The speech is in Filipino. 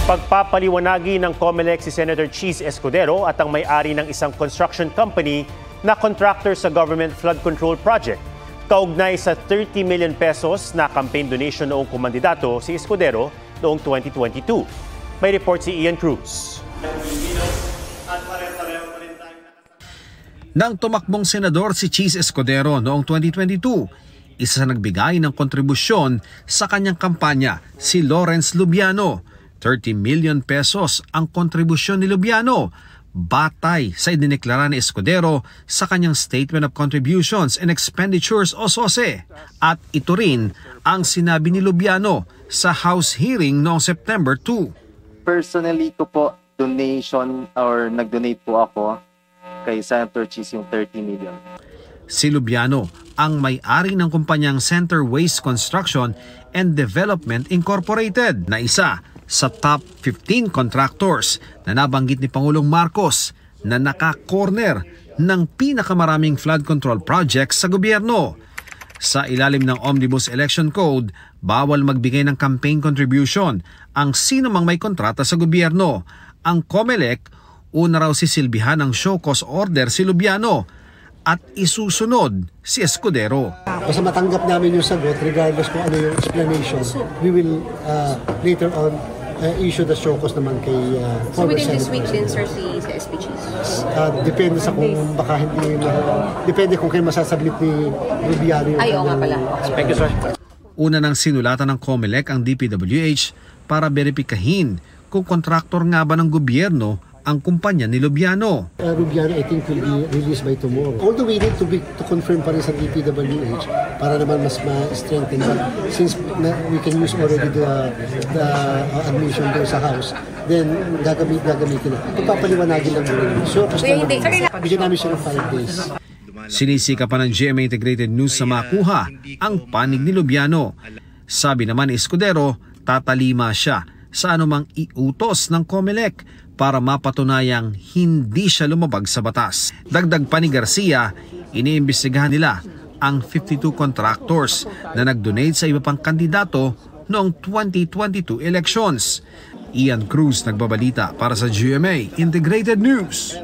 Pagpapaliwanagi ng COMELEC si Senator Cheese Escudero at ang may-ari ng isang construction company na contractor sa government flood control project. Kaugnay sa 30 million pesos na campaign donation noong kumandidato si Escudero noong 2022. May report si Ian Cruz. Nang tumakbong senador si Cheese Escudero noong 2022, isa sa nagbigay ng kontribusyon sa kanyang kampanya si Lawrence Lubiano. 30 million pesos ang kontribusyon ni Lubiano, batay sa idineklara ni Escudero sa kanyang Statement of Contributions and Expenditures o SOSE. At ito rin ang sinabi ni Lubiano sa House hearing noong September 2. Personally ko po, donation or nag-donate po ako kay Senator Cheese yung 30 million. Si Lubiano ang may-ari ng kumpanyang Center Waste Construction and Development Incorporated na isa sa top 15 contractors na nabanggit ni Pangulong Marcos na naka-corner ng pinakamaraming flood control projects sa gobyerno. Sa ilalim ng Omnibus Election Code, bawal magbigay ng campaign contribution ang sino mang may kontrata sa gobyerno. Ang COMELEC, una raw sisilbihan ng show cause order si Lubiano at isusunod si Escudero. Basta matanggap namin yung sagot regardless kung ano yung explanation, we will later on issue the show cause naman kay So within this week din, sir, si SPG? Depende sa kung baka hindi, depende kung kayo masasubmit ni Rubiano. Ay, oo nga pala. Thank you, sir. Una nang sinulatan ng COMELEC ang DPWH para beripikahin kung kontraktor nga ba ng gobyerno ang kumpanya ni Lubiano. Rubiano, I think, will be released by tomorrow. Although we need to confirm pa rin sa DPWH para naman mas ma-strengthen. But since we can use already the admission doon sa House, then gagamitin na. Ipapaliwanagin lang muna. So, bigyan namin siya ng 5 days. Sinisika pa ng GMA Integrated News sa makuha ang panig ni Lubiano. Sabi naman ni Escudero, tatalima siya sa anumang iutos ng COMELEC para mapatunayang hindi siya lumabag sa batas. Dagdag pa ni Garcia, iniimbestigahan nila ang 52 contractors na nag-donate sa iba pang kandidato noong 2022 elections. Ian Cruz nagbabalita para sa GMA Integrated News.